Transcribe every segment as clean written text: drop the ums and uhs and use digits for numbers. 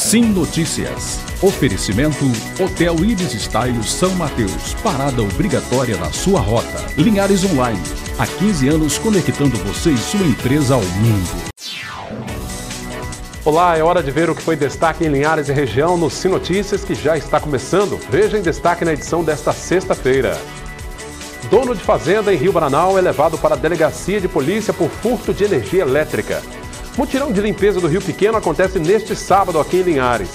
Sim Notícias. Oferecimento Hotel Ibis Style São Mateus. Parada obrigatória na sua rota. Linhares Online. Há 15 anos conectando você e sua empresa ao mundo. Olá, é hora de ver o que foi destaque em Linhares e região no Sim Notícias, que já está começando. Veja em destaque na edição desta sexta-feira. Dono de fazenda em Rio Bananal é levado para a delegacia de polícia por furto de energia elétrica. Mutirão de limpeza do Rio Pequeno acontece neste sábado aqui em Linhares.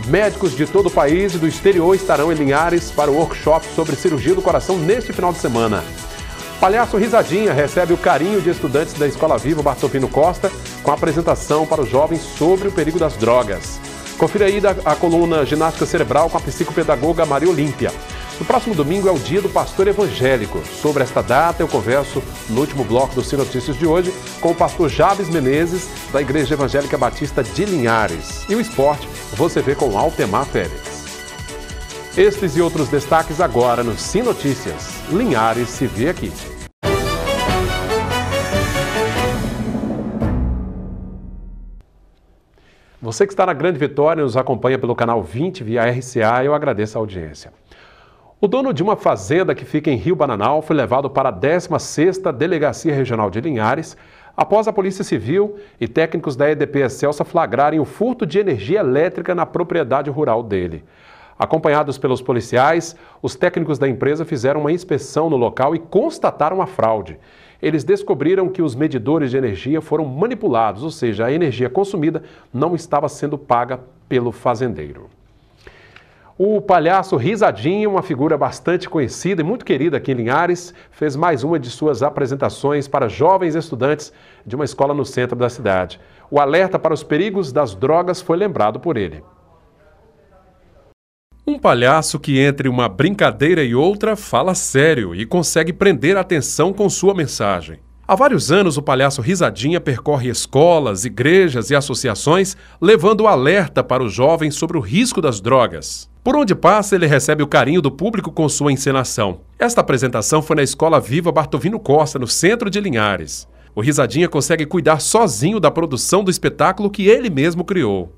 Médicos de todo o país e do exterior estarão em Linhares para o workshop sobre cirurgia do coração neste final de semana. Palhaço Risadinha recebe o carinho de estudantes da Escola Viva Bartolino Costa com a apresentação para os jovens sobre o perigo das drogas. Confira aí a coluna Ginástica Cerebral com a psicopedagoga Maria Olímpia. No próximo domingo é o dia do pastor evangélico. Sobre esta data eu converso no último bloco do Sim Notícias de hoje com o pastor Javes Menezes, da Igreja Evangélica Batista de Linhares. E o esporte você vê com Altemar Félix. Estes e outros destaques agora no Sim Notícias. Linhares se vê aqui. Você que está na Grande Vitória e nos acompanha pelo canal 20 via RCA, eu agradeço a audiência. O dono de uma fazenda que fica em Rio Bananal foi levado para a 16ª Delegacia Regional de Linhares após a Polícia Civil e técnicos da EDP Excelsa flagrarem o furto de energia elétrica na propriedade rural dele. Acompanhados pelos policiais, os técnicos da empresa fizeram uma inspeção no local e constataram a fraude. Eles descobriram que os medidores de energia foram manipulados, ou seja, a energia consumida não estava sendo paga pelo fazendeiro. O palhaço Risadinha, uma figura bastante conhecida e muito querida aqui em Linhares, fez mais uma de suas apresentações para jovens estudantes de uma escola no centro da cidade. O alerta para os perigos das drogas foi lembrado por ele. Um palhaço que entre uma brincadeira e outra fala sério e consegue prender a atenção com sua mensagem. Há vários anos, o palhaço Risadinha percorre escolas, igrejas e associações, levando o alerta para os jovens sobre o risco das drogas. Por onde passa, ele recebe o carinho do público com sua encenação. Esta apresentação foi na Escola Viva Bartolino Costa, no centro de Linhares. O Risadinha consegue cuidar sozinho da produção do espetáculo que ele mesmo criou.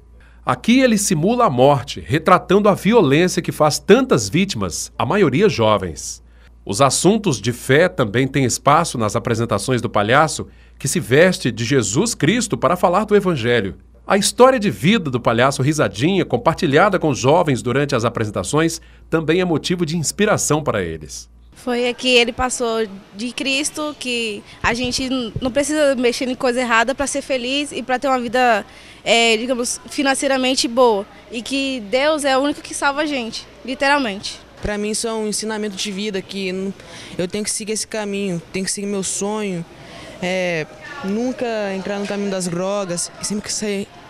Aqui ele simula a morte, retratando a violência que faz tantas vítimas, a maioria jovens. Os assuntos de fé também têm espaço nas apresentações do palhaço, que se veste de Jesus Cristo para falar do Evangelho. A história de vida do palhaço Risadinha, compartilhada com jovens durante as apresentações, também é motivo de inspiração para eles. Foi que ele passou de Cristo, que a gente não precisa mexer em coisa errada para ser feliz e para ter uma vida, digamos, financeiramente boa. E que Deus é o único que salva a gente, literalmente. Para mim isso é um ensinamento de vida, que eu tenho que seguir esse caminho, tenho que seguir meu sonho, nunca entrar no caminho das drogas, e sempre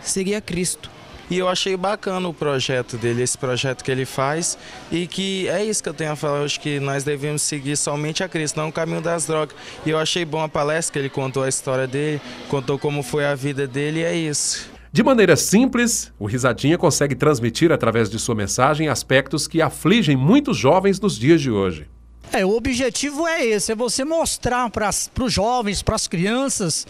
seguir a Cristo. E eu achei bacana o projeto dele, esse projeto que ele faz, e que é isso que eu tenho a falar hoje, que nós devemos seguir somente a Cristo, não o caminho das drogas. E eu achei bom a palestra, que ele contou a história dele, contou como foi a vida dele, e é isso. De maneira simples, o Risadinha consegue transmitir através de sua mensagem aspectos que afligem muitos jovens nos dias de hoje. O objetivo é esse, é você mostrar para os jovens, para as crianças,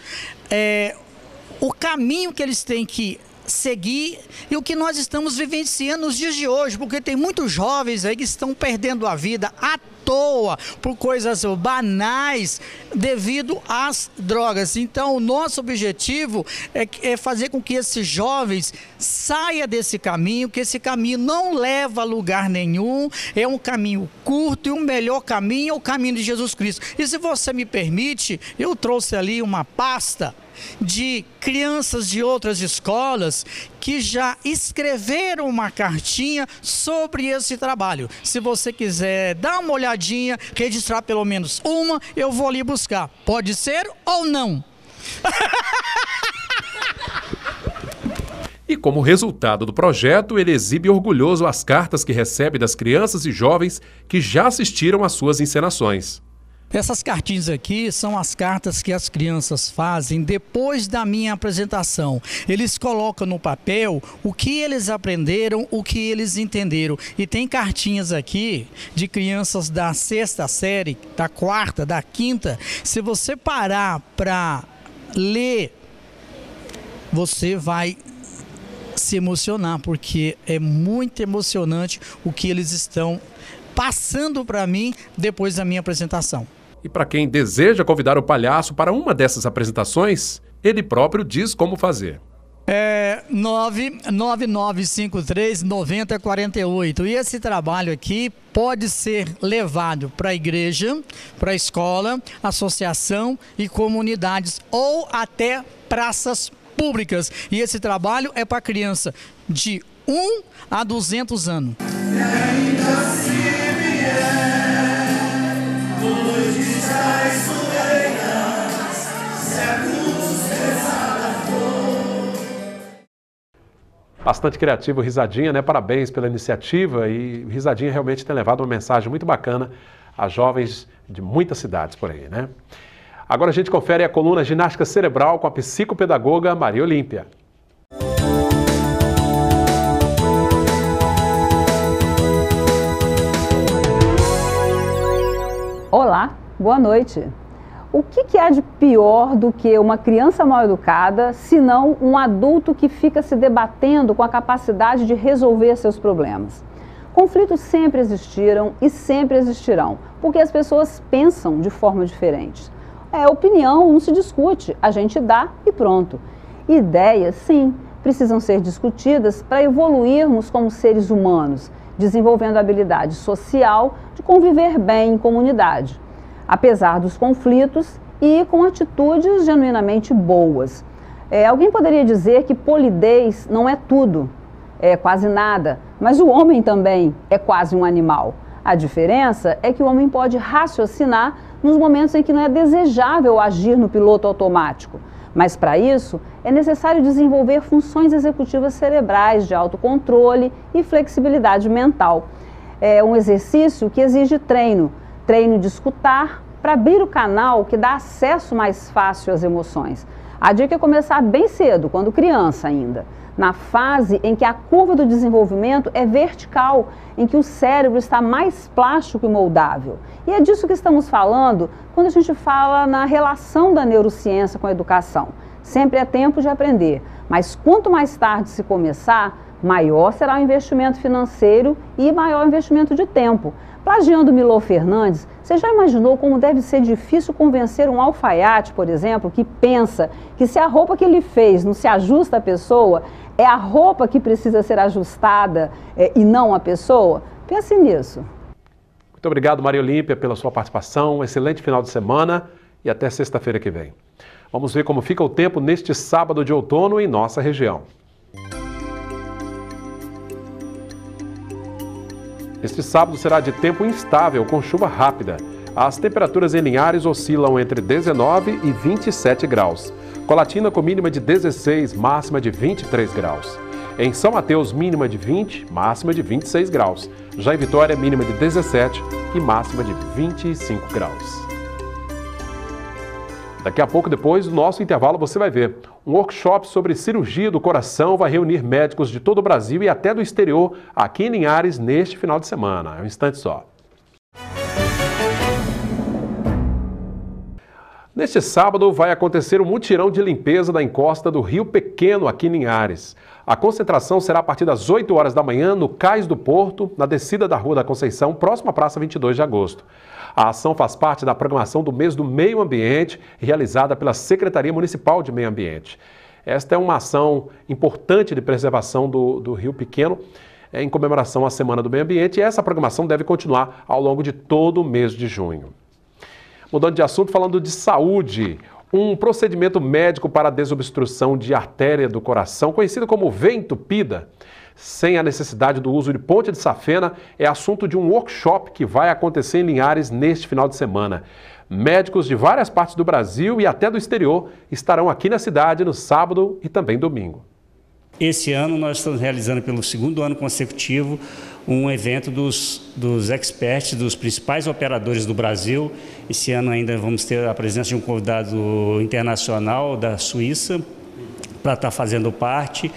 o caminho que eles têm que seguir e o que nós estamos vivenciando nos dias de hoje, porque tem muitos jovens aí que estão perdendo a vida à toa por coisas banais devido às drogas. Então o nosso objetivo é fazer com que esses jovens saiam desse caminho, que esse caminho não leva a lugar nenhum, é um caminho curto e o melhor caminho é o caminho de Jesus Cristo. E se você me permite, eu trouxe ali uma pasta de crianças de outras escolas que já escreveram uma cartinha sobre esse trabalho. Se você quiser dar uma olhadinha, registrar pelo menos uma, eu vou ali buscar. Pode ser ou não? E como resultado do projeto, ele exibe orgulhoso as cartas que recebe das crianças e jovens que já assistiram às suas encenações. Essas cartinhas aqui são as cartas que as crianças fazem depois da minha apresentação. Eles colocam no papel o que eles aprenderam, o que eles entenderam. E tem cartinhas aqui de crianças da 6ª série, da 4ª, da 5ª. Se você parar para ler, você vai se emocionar, porque é muito emocionante o que eles estão passando para mim depois da minha apresentação. E para quem deseja convidar o palhaço para uma dessas apresentações, ele próprio diz como fazer. 99953-9048. E esse trabalho aqui pode ser levado para a igreja, para a escola, associação e comunidades ou até praças públicas. E esse trabalho é para criança de 1 a 200 anos. E ainda se vier, hoje já Bastante criativo, Risadinha, né? Parabéns pela iniciativa, e Risadinha realmente tem levado uma mensagem muito bacana a jovens de muitas cidades por aí, né? Agora a gente confere a coluna Ginástica Cerebral com a psicopedagoga Maria Olímpia. Olá, boa noite. O que há de pior do que uma criança mal educada, se não um adulto que fica se debatendo com a capacidade de resolver seus problemas? Conflitos sempre existiram e sempre existirão, porque as pessoas pensam de forma diferente. Opinião não se discute, a gente dá e pronto. Ideias, sim, precisam ser discutidas para evoluirmos como seres humanos, desenvolvendo a habilidade social de conviver bem em comunidade, apesar dos conflitos e com atitudes genuinamente boas. Alguém poderia dizer que polidez não é tudo, é quase nada, mas o homem também é quase um animal. A diferença é que o homem pode raciocinar nos momentos em que não é desejável agir no piloto automático. Mas para isso é necessário desenvolver funções executivas cerebrais de autocontrole e flexibilidade mental. É um exercício que exige treino de escutar para abrir o canal que dá acesso mais fácil às emoções. A dica é começar bem cedo, quando criança ainda, na fase em que a curva do desenvolvimento é vertical, em que o cérebro está mais plástico e moldável. E é disso que estamos falando quando a gente fala na relação da neurociência com a educação. Sempre é tempo de aprender, mas quanto mais tarde se começar, maior será o investimento financeiro e maior o investimento de tempo. Plagiando Milor Fernandes, você já imaginou como deve ser difícil convencer um alfaiate, por exemplo, que pensa que se a roupa que ele fez não se ajusta à pessoa, é a roupa que precisa ser ajustada e não a pessoa? Pense nisso. Muito obrigado, Maria Olímpia, pela sua participação. Um excelente final de semana e até sexta-feira que vem. Vamos ver como fica o tempo neste sábado de outono em nossa região. Este sábado será de tempo instável, com chuva rápida. As temperaturas em Linhares oscilam entre 19 e 27 graus. Colatina com mínima de 16, máxima de 23 graus. Em São Mateus, mínima de 20, máxima de 26 graus. Já em Vitória, mínima de 17 e máxima de 25 graus. Daqui a pouco, depois do nosso intervalo, você vai ver. Um workshop sobre cirurgia do coração vai reunir médicos de todo o Brasil e até do exterior aqui em Linhares neste final de semana. É um instante só. Neste sábado vai acontecer o mutirão de limpeza da encosta do Rio Pequeno aqui em Linhares. A concentração será a partir das 8 horas da manhã no Cais do Porto, na descida da Rua da Conceição, próximo à Praça 22 de Agosto. A ação faz parte da programação do Mês do Meio Ambiente, realizada pela Secretaria Municipal de Meio Ambiente. Esta é uma ação importante de preservação do Rio Pequeno, em comemoração à Semana do Meio Ambiente, e essa programação deve continuar ao longo de todo o mês de junho. Mudando de assunto, falando de saúde, um procedimento médico para a desobstrução de artéria do coração, conhecido como veia entupida, sem a necessidade do uso de ponte de safena, é assunto de um workshop que vai acontecer em Linhares neste final de semana. Médicos de várias partes do Brasil e até do exterior estarão aqui na cidade no sábado e também domingo. Esse ano nós estamos realizando pelo segundo ano consecutivo um evento dos experts, dos principais operadores do Brasil. Esse ano ainda vamos ter a presença de um convidado internacional da Suíça para estar fazendo parte.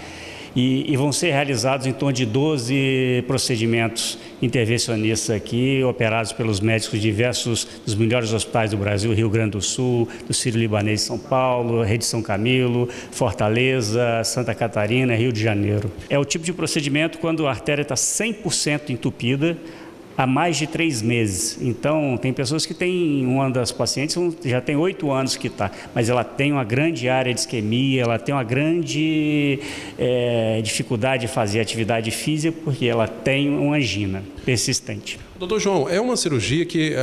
E vão ser realizados em torno de 12 procedimentos intervencionistas aqui, operados pelos médicos de diversos dos melhores hospitais do Brasil, Rio Grande do Sul, do Sírio-Libanês de São Paulo, Rede São Camilo, Fortaleza, Santa Catarina, Rio de Janeiro. É o tipo de procedimento quando a artéria está 100% entupida, há mais de 3 meses. Então, tem pessoas que têm, uma das pacientes já tem 8 anos que está, mas ela tem uma grande área de isquemia, ela tem uma grande dificuldade de fazer atividade física, porque ela tem uma angina persistente. Doutor João, é uma cirurgia que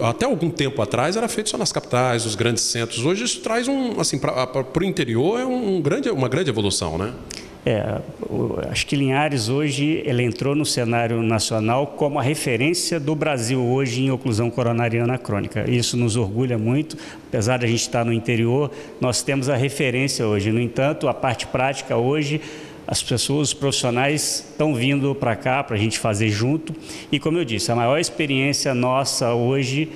até algum tempo atrás era feita só nas capitais, nos grandes centros. Hoje isso traz para o interior uma grande evolução, né? Acho que Linhares hoje ele entrou no cenário nacional como a referência do Brasil hoje em oclusão coronariana crônica. Isso nos orgulha muito, apesar de a gente estar no interior, nós temos a referência hoje. No entanto, a parte prática hoje, as pessoas, os profissionais estão vindo para cá para a gente fazer junto. E como eu disse, a maior experiência nossa hoje,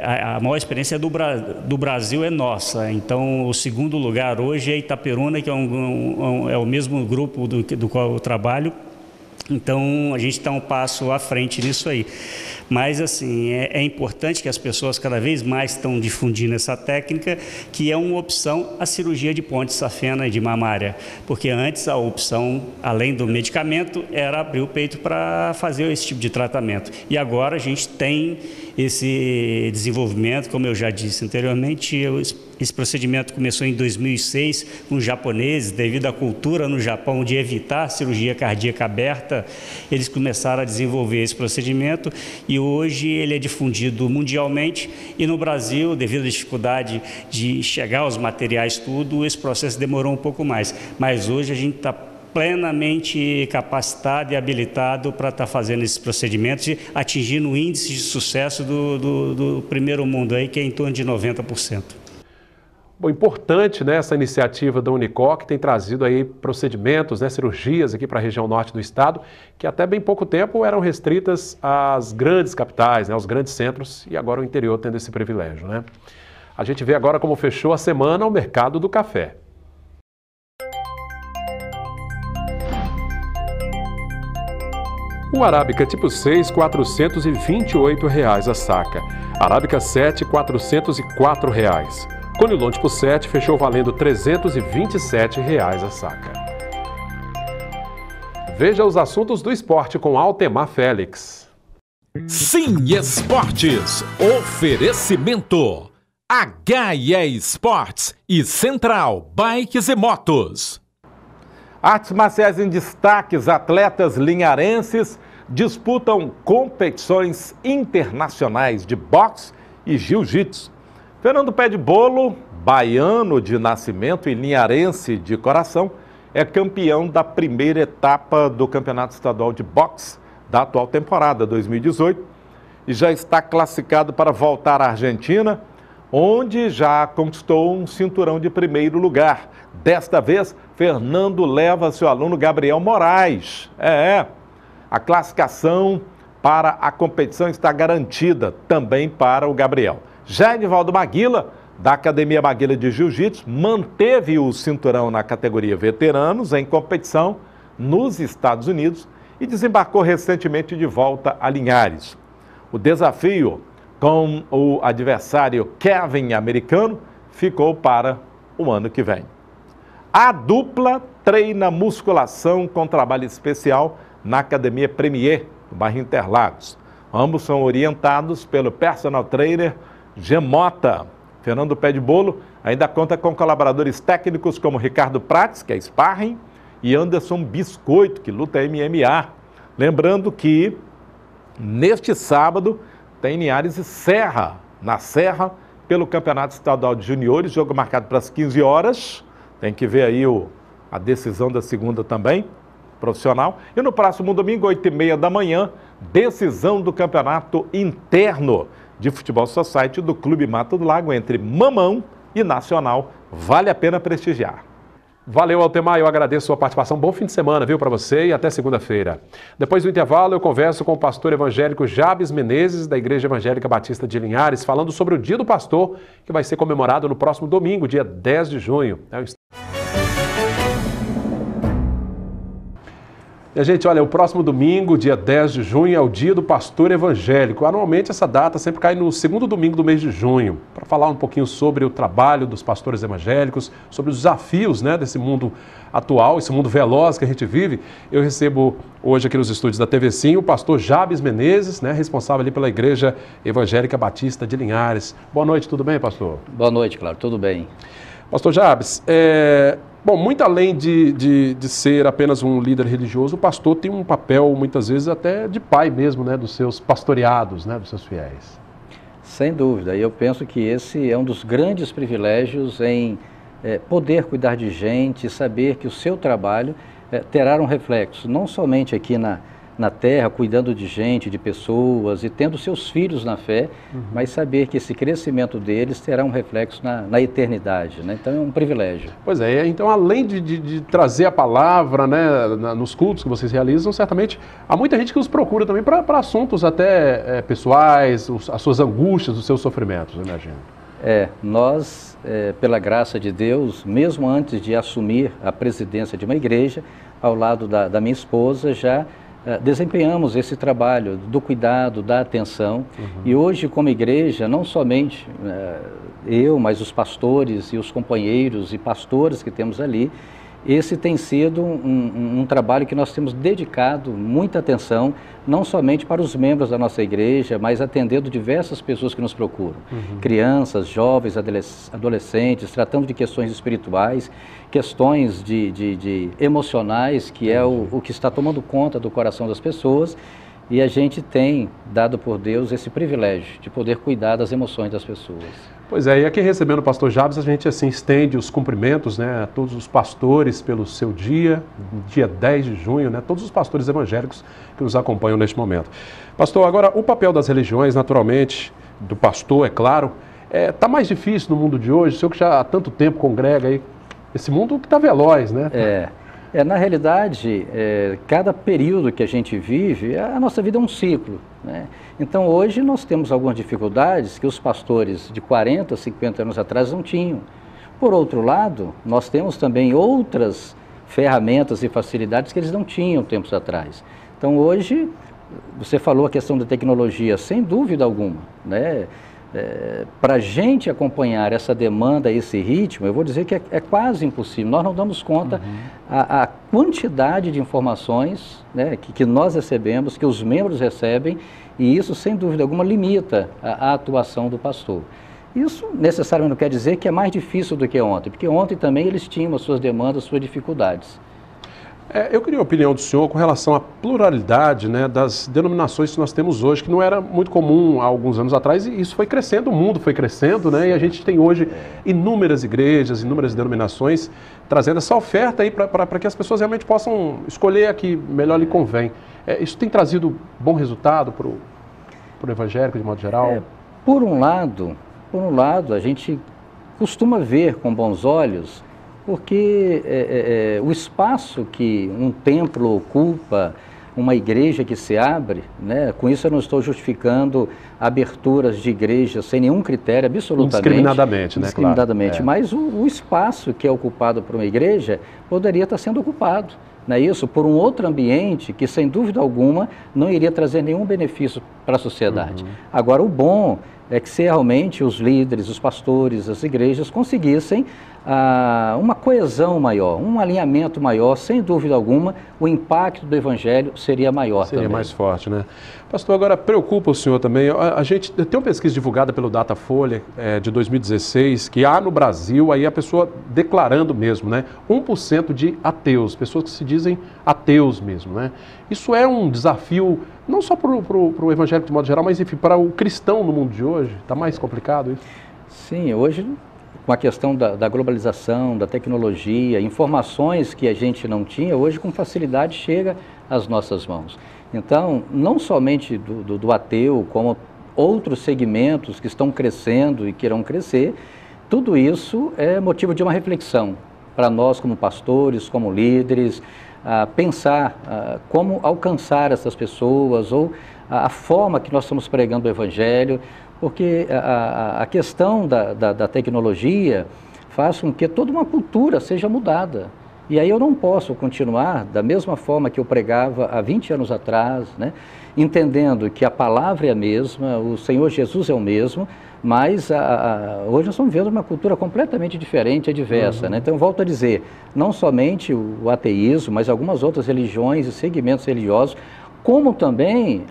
a maior experiência do Brasil é nossa. Então, o segundo lugar hoje é Itaperuna, que é o mesmo grupo do qual eu trabalho. Então, a gente está um passo à frente nisso aí. Mas, assim, é importante que as pessoas cada vez mais estão difundindo essa técnica, que é uma opção a cirurgia de ponte safena e de mamária. Porque antes a opção, além do medicamento, era abrir o peito para fazer esse tipo de tratamento. E agora a gente tem esse desenvolvimento, como eu já disse anteriormente, esse procedimento começou em 2006 com os japoneses, devido à cultura no Japão de evitar a cirurgia cardíaca aberta, eles começaram a desenvolver esse procedimento e hoje ele é difundido mundialmente e no Brasil, devido à dificuldade de chegar aos materiais tudo, esse processo demorou um pouco mais, mas hoje a gente está plenamente capacitado e habilitado para estar fazendo esses procedimentos e atingindo o índice de sucesso do primeiro mundo, aí, que é em torno de 90%. Bom, importante, né, essa iniciativa da Unicor, que tem trazido aí procedimentos, né, cirurgias aqui para a região norte do estado, que até bem pouco tempo eram restritas às grandes capitais, né, aos grandes centros, e agora o interior tendo esse privilégio, né? A gente vê agora como fechou a semana o mercado do café. O Arábica tipo 6, R$ 428 a saca. Arábica 7, R$ 404. Conilon tipo 7 fechou valendo R$ 327 a saca. Veja os assuntos do esporte com Altemar Félix. Sim Esportes. Oferecimento. HIE Esportes e Central Bikes e Motos. Artes marciais em destaques, atletas linharenses disputam competições internacionais de boxe e jiu-jitsu. Fernando Pé de Bolo, baiano de nascimento e linharense de coração, é campeão da primeira etapa do Campeonato Estadual de Boxe da atual temporada 2018 e já está classificado para voltar à Argentina, onde já conquistou um cinturão de primeiro lugar. Desta vez, Fernando leva seu aluno Gabriel Moraes. A classificação para a competição está garantida também para o Gabriel. Já Edivaldo Maguila, da Academia Maguila de Jiu-Jitsu, manteve o cinturão na categoria veteranos em competição nos Estados Unidos e desembarcou recentemente de volta a Linhares. O desafio com o adversário Kevin americano ficou para o ano que vem. A dupla treina musculação com trabalho especial na Academia Premier, no bairro Interlagos. Ambos são orientados pelo personal trainer Gemota. Fernando Pé de Bolo ainda conta com colaboradores técnicos como Ricardo Prates, que é sparring, e Anderson Biscoito, que luta MMA. Lembrando que neste sábado tem Linhares e Serra, na Serra, pelo Campeonato Estadual de Juniores, jogo marcado para as 15 horas. Tem que ver aí a decisão da segunda também, profissional. E no próximo domingo, 8h30 da manhã, decisão do Campeonato Interno de Futebol Society do Clube Mato do Lago, entre Mamão e Nacional. Vale a pena prestigiar. Valeu, Altemar, eu agradeço a sua participação. Bom fim de semana, viu, para você e até segunda-feira. Depois do intervalo, eu converso com o pastor evangélico Jabes Menezes, da Igreja Evangélica Batista de Linhares, falando sobre o Dia do Pastor, que vai ser comemorado no próximo domingo, dia 10 de junho. E a gente, olha, o próximo domingo, dia 10 de junho, é o dia do pastor evangélico. Anualmente essa data sempre cai no segundo domingo do mês de junho, para falar um pouquinho sobre o trabalho dos pastores evangélicos, sobre os desafios, né, desse mundo atual, esse mundo veloz que a gente vive. Eu recebo hoje aqui nos estúdios da TV Sim o pastor Jabes Menezes, né, responsável ali pela Igreja Evangélica Batista de Linhares. Boa noite, tudo bem, pastor? Boa noite, claro, tudo bem. Pastor Jabes, bom, muito além de ser apenas um líder religioso, o pastor tem um papel, muitas vezes, até de pai mesmo, né, dos seus pastoreados, né, dos seus fiéis. Sem dúvida, e eu penso que esse é um dos grandes privilégios em poder cuidar de gente, saber que o seu trabalho terá um reflexo, não somente aqui na terra, cuidando de gente, de pessoas e tendo seus filhos na fé, mas saber que esse crescimento deles terá um reflexo na eternidade, né? Então é um privilégio. Pois é, então além de trazer a palavra, né, nos cultos que vocês realizam, certamente há muita gente que os procura também para assuntos até pessoais, as suas angústias, os seus sofrimentos, eu imagino. Nós, pela graça de Deus, mesmo antes de assumir a presidência de uma igreja, ao lado da minha esposa, já desempenhamos esse trabalho do cuidado, da atenção. E hoje, como igreja, não somente eu, mas os pastores e os companheiros e pastores que temos ali, esse tem sido um trabalho que nós temos dedicado muita atenção, não somente para os membros da nossa igreja, mas atendendo diversas pessoas que nos procuram. Crianças, jovens, adolescentes, tratando de questões espirituais, questões de emocionais, que é o que está tomando conta do coração das pessoas. E a gente tem, dado por Deus, esse privilégio de poder cuidar das emoções das pessoas. Pois é, e aqui recebendo o pastor Jabes, a gente assim estende os cumprimentos, né, a todos os pastores pelo seu dia 10 de junho, né, todos os pastores evangélicos que nos acompanham neste momento. Pastor, agora o papel das religiões, naturalmente, do pastor, é claro, está mais difícil no mundo de hoje, o senhor que já há tanto tempo congrega aí, esse mundo que está veloz, né? Na realidade, cada período que a gente vive, a nossa vida é um ciclo, né? Então, hoje nós temos algumas dificuldades que os pastores de 40, 50 anos atrás não tinham. Por outro lado, nós temos também outras ferramentas e facilidades que eles não tinham tempos atrás. Então, hoje, você falou a questão da tecnologia, sem dúvida alguma, né? Para a gente acompanhar essa demanda, esse ritmo, eu vou dizer que é quase impossível. Nós não damos conta a quantidade de informações, né, que nós recebemos, que os membros recebem, e isso, sem dúvida alguma, limita a atuação do pastor. Isso necessariamente não quer dizer que é mais difícil do que ontem, porque ontem também eles tinham as suas demandas, as suas dificuldades. Eu queria a opinião do senhor com relação à pluralidade, né, das denominações que nós temos hoje, que não era muito comum há alguns anos atrás, e isso foi crescendo, o mundo foi crescendo, né, e a gente tem hoje inúmeras igrejas, inúmeras denominações, trazendo essa oferta aí para que as pessoas realmente possam escolher a que melhor lhe convém. Isso tem trazido bom resultado para o evangélico, de modo geral? Por um lado, a gente costuma ver com bons olhos, porque o espaço que um templo ocupa, uma igreja que se abre, né, com isso eu não estou justificando aberturas de igrejas sem nenhum critério, absolutamente. Indiscriminadamente, né? Indiscriminadamente, mas o espaço que é ocupado por uma igreja poderia estar sendo ocupado, não é isso? Por um outro ambiente que, sem dúvida alguma, não iria trazer nenhum benefício para a sociedade. Agora, o bom é que se realmente os líderes, os pastores, as igrejas conseguissem uma coesão maior, um alinhamento maior, sem dúvida alguma, o impacto do Evangelho seria maior também. Seria mais forte, né? Pastor, agora preocupa o senhor também, a gente tem uma pesquisa divulgada pelo Datafolha de 2016, que há no Brasil, aí a pessoa declarando mesmo, né? 1% de ateus, pessoas que se dizem ateus mesmo, né? Isso é um desafio, não só para o evangélico de modo geral, mas enfim, para o cristão no mundo de hoje. Está mais complicado isso? Sim, hoje, com a questão da globalização, da tecnologia, informações que a gente não tinha, hoje com facilidade chega às nossas mãos. Então, não somente do ateu, como outros segmentos que estão crescendo e que irão crescer, tudo isso é motivo de uma reflexão para nós como pastores, como líderes, pensar como alcançar essas pessoas ou a forma que nós estamos pregando o Evangelho, porque a questão da tecnologia faz com que toda uma cultura seja mudada. E aí eu não posso continuar da mesma forma que eu pregava há 20 anos atrás, né? Entendendo que a palavra é a mesma, o Senhor Jesus é o mesmo, mas hoje nós estamos vendo uma cultura completamente diferente, adversa, né? Então eu volto a dizer, não somente o ateísmo, mas algumas outras religiões e segmentos religiosos, como também,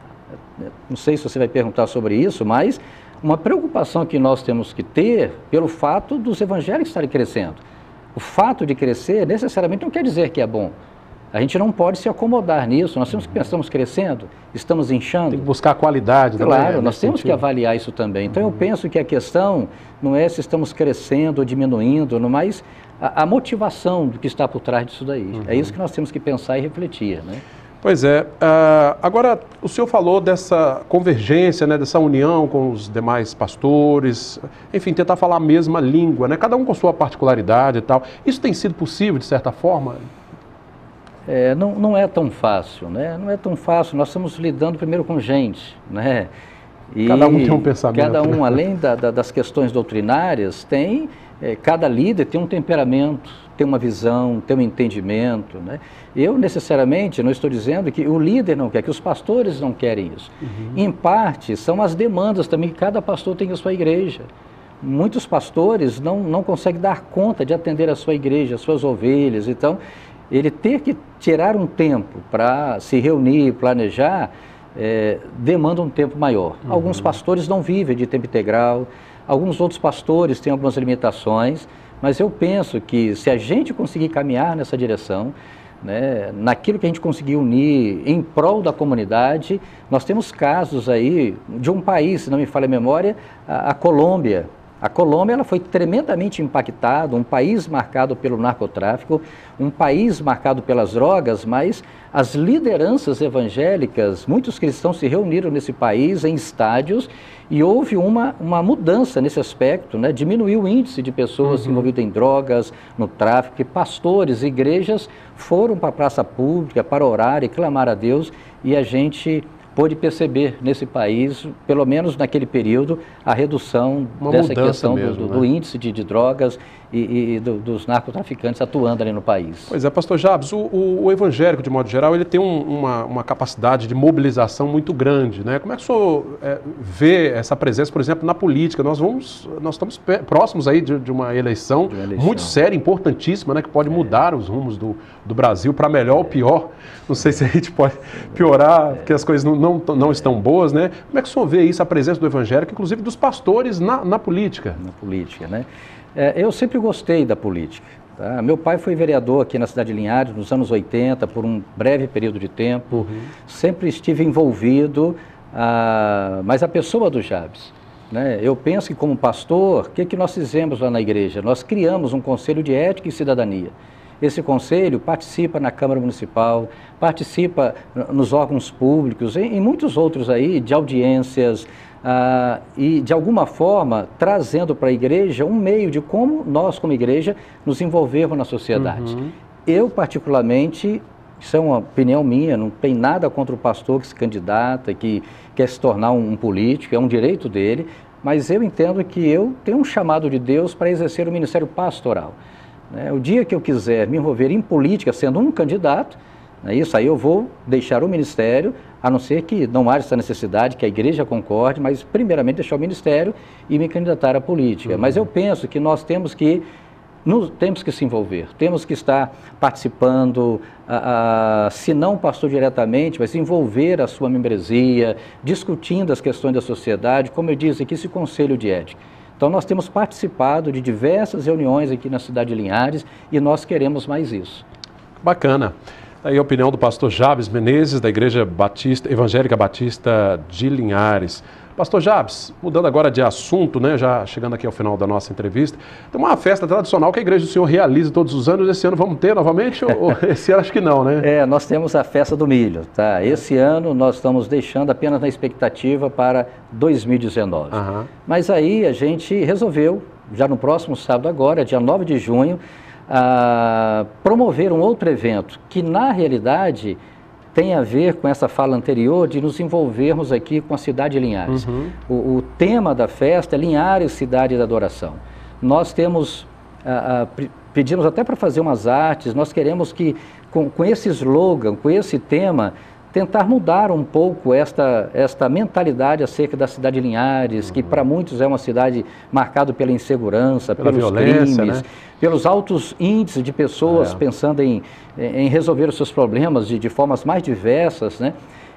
não sei se você vai perguntar sobre isso, mas uma preocupação que nós temos que ter pelo fato dos evangélicos estarem crescendo. O fato de crescer necessariamente não quer dizer que é bom. A gente não pode se acomodar nisso, nós temos que pensar, estamos crescendo, estamos inchando. Tem que buscar a qualidade. Claro, nós temos que avaliar isso também. Então eu penso que a questão não é se estamos crescendo ou diminuindo, mas a motivação do que está por trás disso daí. É isso que nós temos que pensar e refletir, né? Pois é. Agora, o senhor falou dessa convergência, né, dessa união com os demais pastores, enfim, tentar falar a mesma língua, né, cada um com sua particularidade e tal. Isso tem sido possível, de certa forma? Não é tão fácil, né? Não é tão fácil. Nós estamos lidando primeiro com gente, né? E cada um tem um pensamento. Cada um, além das questões doutrinárias, tem... cada líder tem um temperamento, tem uma visão, tem um entendimento, né? Eu, necessariamente, não estou dizendo que o líder não quer, que os pastores não querem isso. Em parte, são as demandas também que cada pastor tem em sua igreja. Muitos pastores não conseguem dar conta de atender a sua igreja, as suas ovelhas. Então, ele ter que tirar um tempo para se reunir, planejar, demanda um tempo maior. Alguns pastores não vivem de tempo integral, alguns outros pastores têm algumas limitações, mas eu penso que se a gente conseguir caminhar nessa direção, né, naquilo que a gente conseguir unir em prol da comunidade, nós temos casos aí de um país, se não me falha a memória, a Colômbia. A Colômbia ela foi tremendamente impactada, um país marcado pelo narcotráfico, um país marcado pelas drogas, mas as lideranças evangélicas, muitos cristãos se reuniram nesse país em estádios e houve uma mudança nesse aspecto, né? Diminuiu o índice de pessoas envolvidas em drogas, no tráfico, e pastores, igrejas foram para a praça pública para orar e clamar a Deus, e a gente pôde perceber nesse país, pelo menos naquele período, a redução dessa questão mesmo, do índice de drogas e dos narcotraficantes atuando ali no país. Pois é, pastor Jabes, o evangélico, de modo geral, ele tem uma capacidade de mobilização muito grande, né? Como é que o senhor vê essa presença, por exemplo, na política? Nós estamos próximos aí de uma eleição muito séria, importantíssima, né? Que pode mudar os rumos do Brasil para melhor ou pior. Não sei se a gente pode piorar, porque as coisas não estão boas, né? Como é que o senhor vê isso, a presença do evangélico, inclusive dos pastores na política? Na política, né? Eu sempre gostei da política. Tá? Meu pai foi vereador aqui na cidade de Linhares nos anos 80, por um breve período de tempo. Sempre estive envolvido, mas a pessoa do Jabes, né? Eu penso que como pastor, o que nós fizemos lá na igreja? Nós criamos um conselho de ética e cidadania. Esse conselho participa na Câmara Municipal, participa nos órgãos públicos, em muitos outros aí, de audiências, e de alguma forma trazendo para a igreja um meio de como nós, como igreja, nos envolvermos na sociedade. Eu, particularmente, isso é uma opinião minha, não tem nada contra o pastor que se candidata, que quer se tornar um político, é um direito dele, mas eu entendo que eu tenho um chamado de Deus para exercer o ministério pastoral. O dia que eu quiser me envolver em política sendo um candidato, isso aí eu vou deixar o ministério, a não ser que não haja essa necessidade, que a igreja concorde, mas primeiramente deixar o ministério e me candidatar à política. Mas eu penso que nós temos que se envolver, temos que estar participando, se não pastor diretamente, mas envolver a sua membresia, discutindo as questões da sociedade, como eu disse aqui, esse conselho de ética. Então nós temos participado de diversas reuniões aqui na cidade de Linhares e nós queremos mais isso. Bacana. Aí a opinião do pastor Jabes Menezes, da Igreja Evangélica Batista de Linhares. Pastor Jabes, mudando agora de assunto, né, já chegando aqui ao final da nossa entrevista, tem uma festa tradicional que a Igreja do Senhor realiza todos os anos. Esse ano vamos ter novamente? ou esse ano acho que não, né? Nós temos a Festa do Milho, tá? Esse ano nós estamos deixando apenas na expectativa para 2019. Mas aí a gente resolveu, já no próximo sábado agora, dia 9 de junho, promover um outro evento que, na realidade, tem a ver com essa fala anterior de nos envolvermos aqui com a cidade de Linhares. O tema da festa é Linhares, Cidade da Adoração. Nós temos pedimos até para fazer umas artes, nós queremos que, com esse slogan, com esse tema, tentar mudar um pouco esta mentalidade acerca da cidade de Linhares, que para muitos é uma cidade marcada pela insegurança, pelos crimes, né? Pelos altos índices de pessoas pensando em resolver os seus problemas de formas mais diversas, né?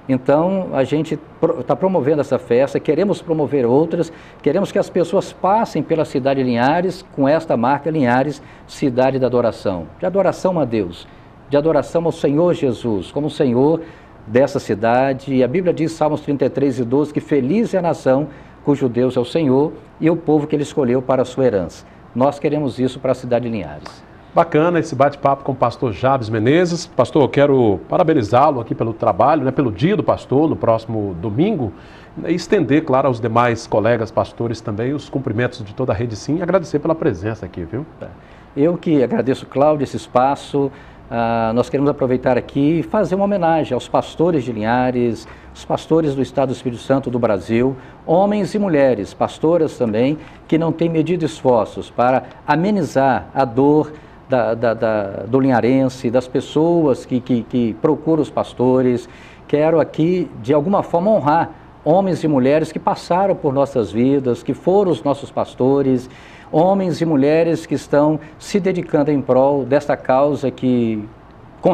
Então, a gente está promovendo essa festa, queremos promover outras, queremos que as pessoas passem pela cidade de Linhares com esta marca Linhares, cidade da adoração, de adoração a Deus, de adoração ao Senhor Jesus, como o Senhor dessa cidade. E a Bíblia diz, Salmos 33:12, que feliz é a nação cujo Deus é o Senhor e o povo que ele escolheu para a sua herança. Nós queremos isso para a cidade de Linhares. Bacana esse bate-papo com o pastor Jabes Menezes. Pastor, eu quero parabenizá-lo aqui pelo trabalho, né, pelo dia do pastor, no próximo domingo, e estender, claro, aos demais colegas pastores também os cumprimentos de toda a Rede Sim e agradecer pela presença aqui, viu? Eu que agradeço, Cláudio, esse espaço. Nós queremos aproveitar aqui e fazer uma homenagem aos pastores de Linhares, os pastores do Estado do Espírito Santo do Brasil, homens e mulheres, pastoras também, que não têm medido esforços para amenizar a dor do linharense, das pessoas que procuram os pastores. Quero aqui, de alguma forma, honrar homens e mulheres que passaram por nossas vidas, que foram os nossos pastores, homens e mulheres que estão se dedicando em prol desta causa que, com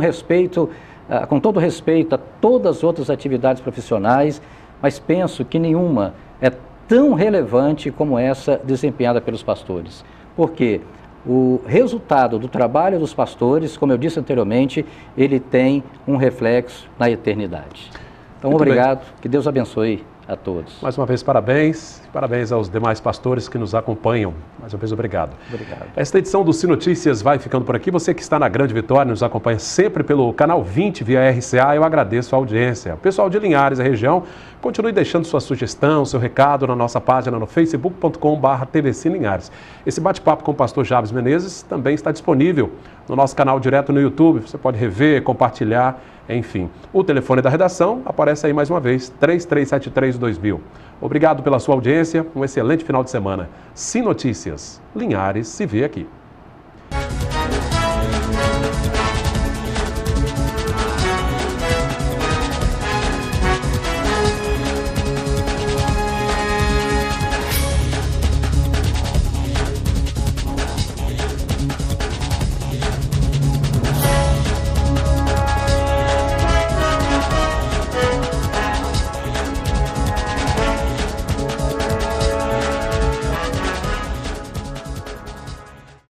todo respeito a todas as outras atividades profissionais, mas penso que nenhuma é tão relevante como essa desempenhada pelos pastores. Por quê? O resultado do trabalho dos pastores, como eu disse anteriormente, ele tem um reflexo na eternidade. Então, muito obrigado, que Deus abençoe a todos. Mais uma vez, parabéns. Parabéns aos demais pastores que nos acompanham. Mais uma vez, obrigado. Obrigado. Esta edição do Sim Notícias vai ficando por aqui. Você que está na Grande Vitória, nos acompanha sempre pelo canal 20 via RCA, eu agradeço a audiência. O pessoal de Linhares, a região, continue deixando sua sugestão, seu recado na nossa página no facebook.com/tvC Linhares. Esse bate-papo com o pastor Jabes Menezes também está disponível no nosso canal direto no YouTube. Você pode rever, compartilhar, enfim. O telefone da redação aparece aí mais uma vez, 3373-2000. Obrigado pela sua audiência, um excelente final de semana. Sim Notícias, Linhares se vê aqui.